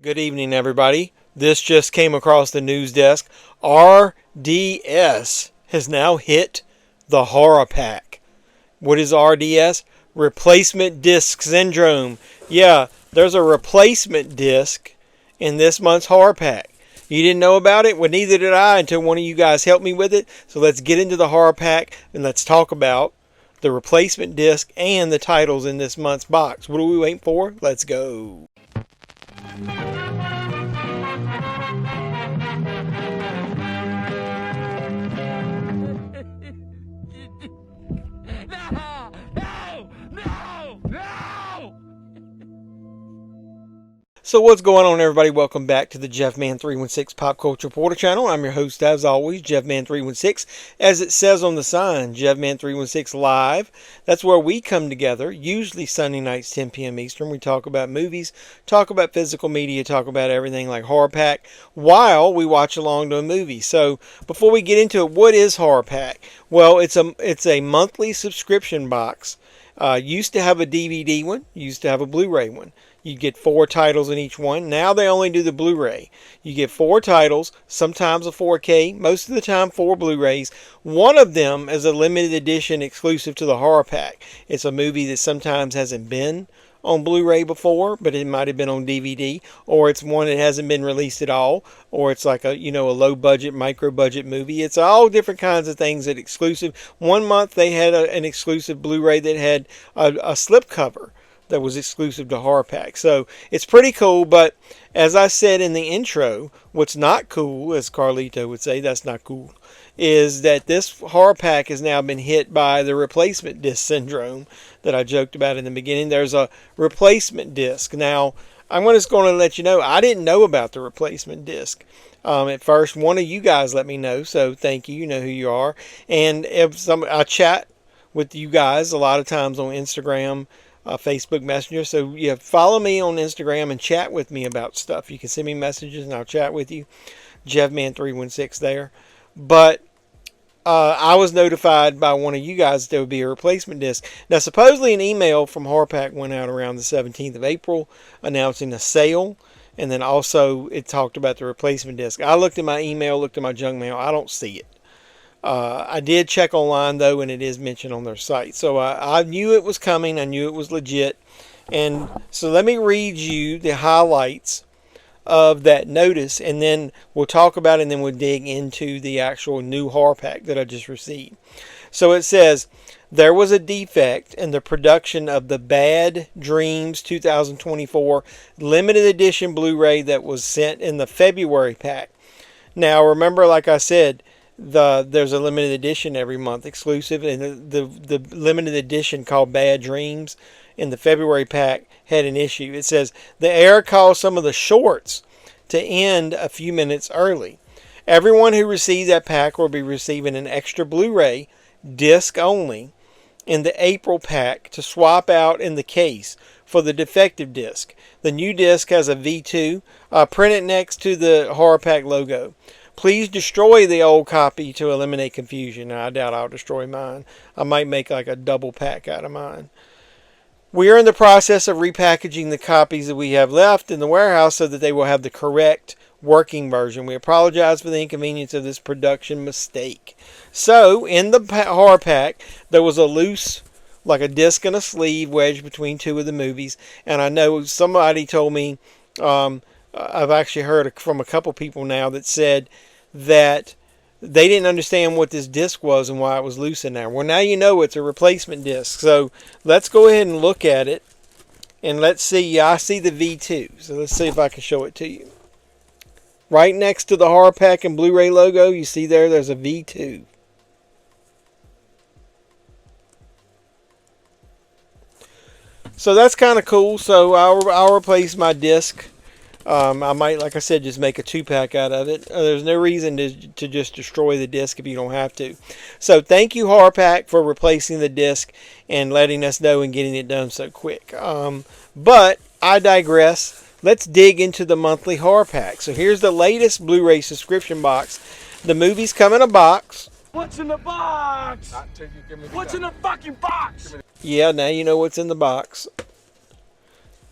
Good evening, everybody. This just came across the news desk. RDS has now hit the HorrorPack. What is RDS? Replacement Disc Syndrome. Yeah, there's a replacement disc in this month's HorrorPack. You didn't know about it? Well, neither did I until one of you guys helped me with it. So let's get into the HorrorPack and let's talk about the replacement disc and the titles in this month's box. What are we waiting for? Let's go. So what's going on, everybody? Welcome back to the JeffMan316 Pop Culture Reporter channel. I'm your host, as always, JeffMan316. As it says on the sign, JeffMan316 Live. That's where we come together, usually Sunday nights, 10 p.m. Eastern. We talk about movies, talk about physical media, talk about everything like HorrorPack, while we watch along to a movie. So before we get into it, what is HorrorPack? Well, it's a monthly subscription box. Used to have a DVD one, used to have a Blu Ray one. You get 4 titles in each one. Now they only do the Blu Ray. You get 4 titles, sometimes a 4K, most of the time 4 Blu Rays. One of them is a limited edition exclusive to the HorrorPack. It's a movie that sometimes hasn't been on Blu Ray before, but it might have been on DVD, or it's one that hasn't been released at all, or it's like a low budget, micro budget movie. It's all different kinds of things that exclusive. One month they had an exclusive Blu Ray that had a slipcover that was exclusive to HorrorPack. So it's pretty cool, but as I said in the intro, what's not cool, as Carlito would say, that's not cool, is that this HorrorPack has now been hit by the replacement disc syndrome that I joked about in the beginning. There's a replacement disc. Now, I'm just going to let you know, I didn't know about the replacement disc. At first, one of you guys let me know, so thank you. You know who you are. And I chat with you guys a lot of times on Instagram, Facebook Messenger. So you follow me on Instagram and chat with me about stuff. You can send me messages and I'll chat with you. JeffMan316 there. But I was notified by one of you guys that there would be a replacement disc. Now, supposedly an email from HorrorPack went out around the 17th of April announcing a sale. And then also it talked about the replacement disc. I looked at my email, looked at my junk mail. I don't see it. I did check online, though, and it is mentioned on their site. So I knew it was coming. I knew it was legit. And so let me read you the highlights of that notice, and then we'll talk about it, and then we'll dig into the actual new HorrorPack that I just received. So it says, there was a defect in the production of the Bad Dreams 2024 limited edition Blu Ray that was sent in the February pack. Now, remember, like I said, there's a limited edition every month exclusive, and the limited edition called Bad Dreams in the February pack had an issue. It says the error caused some of the shorts to end a few minutes early. Everyone who received that pack will be receiving an extra Blu-ray disc only in the April pack to swap out in the case for the defective disc. The new disc has a V2 printed next to the HorrorPack logo. Please destroy the old copy to eliminate confusion. Now, I doubt I'll destroy mine. I might make like a double pack out of mine. We are in the process of repackaging the copies that we have left in the warehouse so that they will have the correct working version. We apologize for the inconvenience of this production mistake. So, in the HorrorPack, there was a loose, like a disc and a sleeve wedged between 2 of the movies. And I know somebody told me, I've actually heard from a couple people now that said that they didn't understand what this disc was and why it was loose in there. Well, now you know it's a replacement disc. So let's go ahead and look at it. And let's see. Yeah, I see the V2. So let's see if I can show it to you. Right next to the HorrorPack and Blu-ray logo, you see there's a V2. So that's kind of cool. So I'll replace my disc. I might, like I said, just make a 2-pack out of it. There's no reason to just destroy the disc if you don't have to. So thank you, HorrorPack, for replacing the disc and letting us know and getting it done so quick. But I digress. Let's dig into the monthly HorrorPack. So here's the latest Blu-ray subscription box. The movies come in a box. What's in the box? What's in the fucking box? Yeah, now you know what's in the box.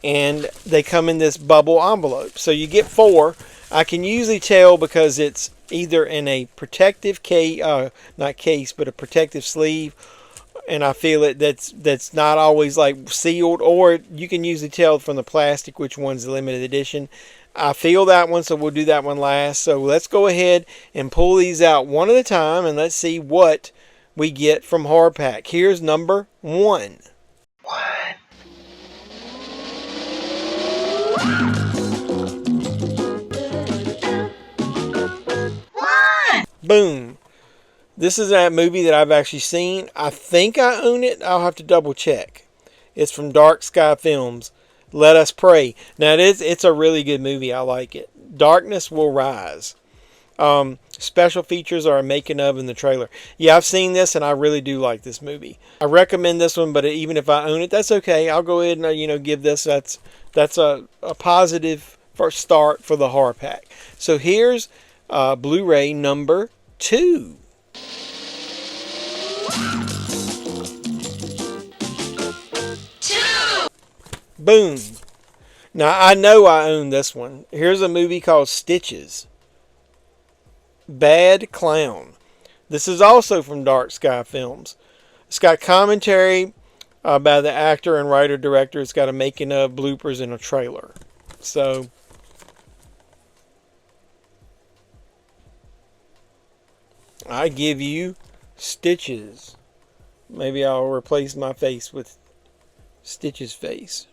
and they come in this bubble envelope. So you get 4. I can usually tell because it's either in a protective case, not case, but a protective sleeve, and I feel it that's not always like sealed, or you can usually tell from the plastic which one's the limited edition. I feel that one, so we'll do that one last. So let's go ahead and pull these out one at a time, and let's see what we get from HorrorPack. Here's number 1. Boom. This is a movie that I've actually seen. I think I own it. I'll have to double check. It's from Dark Sky Films. Let Us Pray. Now, it's a really good movie. I like it. Darkness Will Rise. Special features are a making of in the trailer. Yeah, I've seen this, and I really do like this movie. I recommend this one, but even if I own it, that's okay. I'll go ahead and give this. That's a positive first start for the horror pack. So here's Blu-ray number 2. Boom. Now, I know I own this one. Here's a movie called Stitches. Bad Clown. This is also from Dark Sky Films. It's got commentary by the actor and writer-director. It's got a making of, bloopers, and a trailer. So, I give you Stitches. Maybe I'll replace my face with Stitch's face.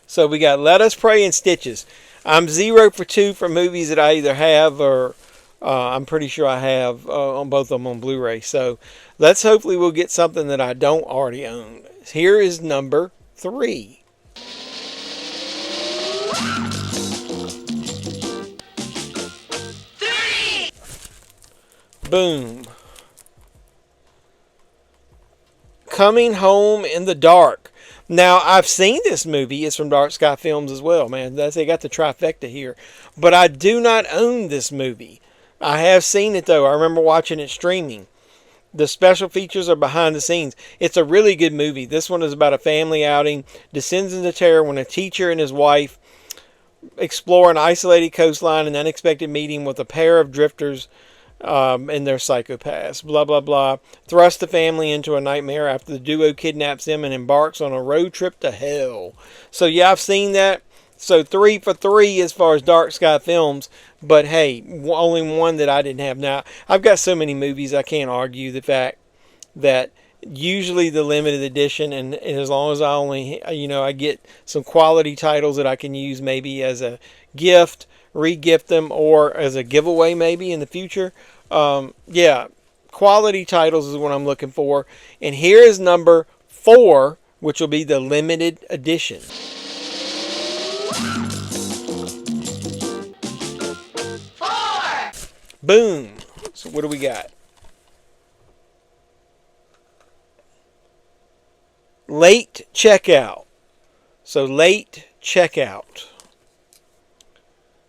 So we got Let Us Pray and Stitches. I'm 0 for 2 for movies that I either have or I'm pretty sure I have on both of them on Blu-ray. So let's hopefully we'll get something that I don't already own. Here is number 3. Boom. Coming Home in the Dark. Now, I've seen this movie. It's from Dark Sky Films as well, man. They got the trifecta here. But I do not own this movie. I have seen it, though. I remember watching it streaming. The special features are behind the scenes. It's a really good movie. This one is about a family outing, descends into terror when a teacher and his wife explore an isolated coastline and unexpected meeting with a pair of drifters and their psychopaths. Blah, blah, blah. Thrust the family into a nightmare after the duo kidnaps them and embarks on a road trip to hell. So, yeah, I've seen that. So, 3 for 3 as far as Dark Sky Films. But, hey, only one that I didn't have. Now, I've got so many movies, I can't argue the fact that usually the limited edition, and as long as I only, I get some quality titles that I can use maybe as a gift, re-gift them, or as a giveaway maybe in the future. Yeah, quality titles is what I'm looking for. And here is number 4, which will be the limited edition. Boom. So what do we got? Late Checkout. So Late Checkout.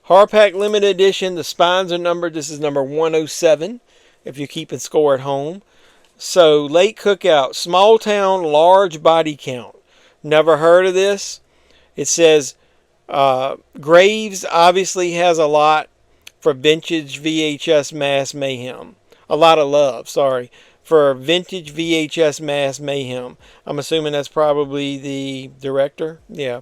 HorrorPack Limited Edition. The spines are numbered. This is number 107 if you're keeping score at home. So Late Cookout. Small town, large body count. Never heard of this. It says Graves obviously has a lot for vintage VHS mass mayhem. A lot of love, for vintage VHS mass mayhem. I'm assuming that's probably the director. Yeah.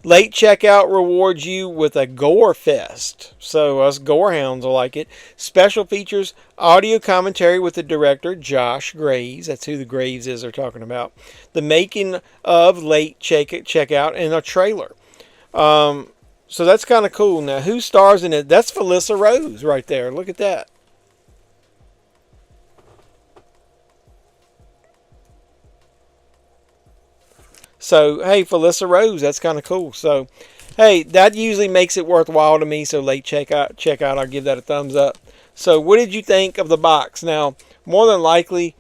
Late Checkout rewards you with a gore fest. So us gore hounds will like it. Special features, audio commentary with the director, Josh Graves. That's who the Graves is they're talking about. The making of Late Checkout and a trailer. So that's kind of cool. Now, who stars in it? That's Felissa Rose right there. Look at that. So, hey, Felissa Rose, that's kind of cool. So, hey, that usually makes it worthwhile to me. So, Late Checkout, I'll give that a thumbs up. So, what did you think of the box? Now, more than likely,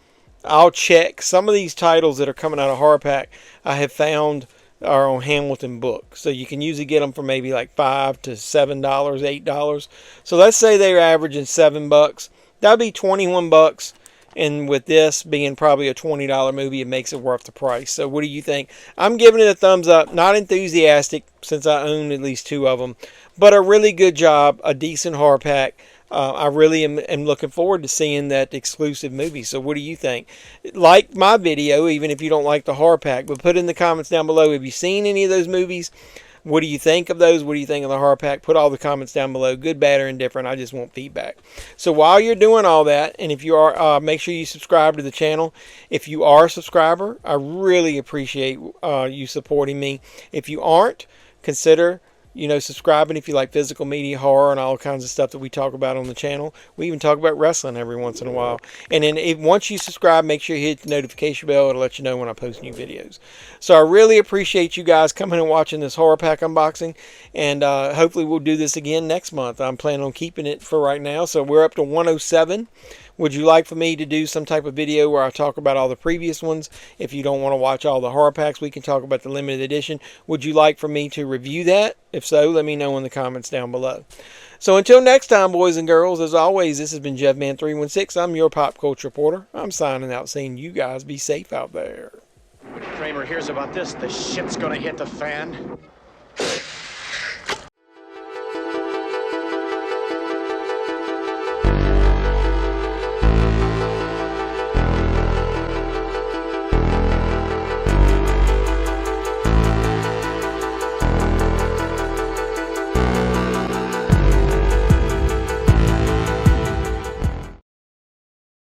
I'll check. Some of these titles that are coming out of HorrorPack, I have found are on Hamilton Book. So, you can usually get them for maybe like $5 to $7, $8. So, let's say they're averaging $7. That'd be $21. And with this being probably a $20 movie, it makes it worth the price. So what do you think? I'm giving it a thumbs up. Not enthusiastic, since I own at least 2 of them, but a really good job, a decent horror pack. I really am looking forward to seeing that exclusive movie. So what do you think? Like my video, even if you don't like the horror pack, but put in the comments down below, have you seen any of those movies? What do you think of those? What do you think of the horror pack? Put all the comments down below, good, bad, or indifferent. I just want feedback. So while you're doing all that, and if you are, make sure you subscribe to the channel. If you are a subscriber, I really appreciate you supporting me. If you aren't, consider subscribing if you like physical media, horror, and all kinds of stuff that we talk about on the channel. We even talk about wrestling every once in a while. And then once you subscribe, make sure you hit the notification bell to let you know when I post new videos. So I really appreciate you guys coming and watching this horror pack unboxing. And hopefully we'll do this again next month. I'm planning on keeping it for right now. So we're up to 107. Would you like for me to do some type of video where I talk about all the previous ones? If you don't want to watch all the horror packs, we can talk about the limited edition. Would you like for me to review that? If so, let me know in the comments down below. So until next time, boys and girls, as always, this has been JeffMan316. I'm your pop culture reporter. I'm signing out, saying you guys be safe out there. When Kramer hears about this, the shit's gonna hit the fan.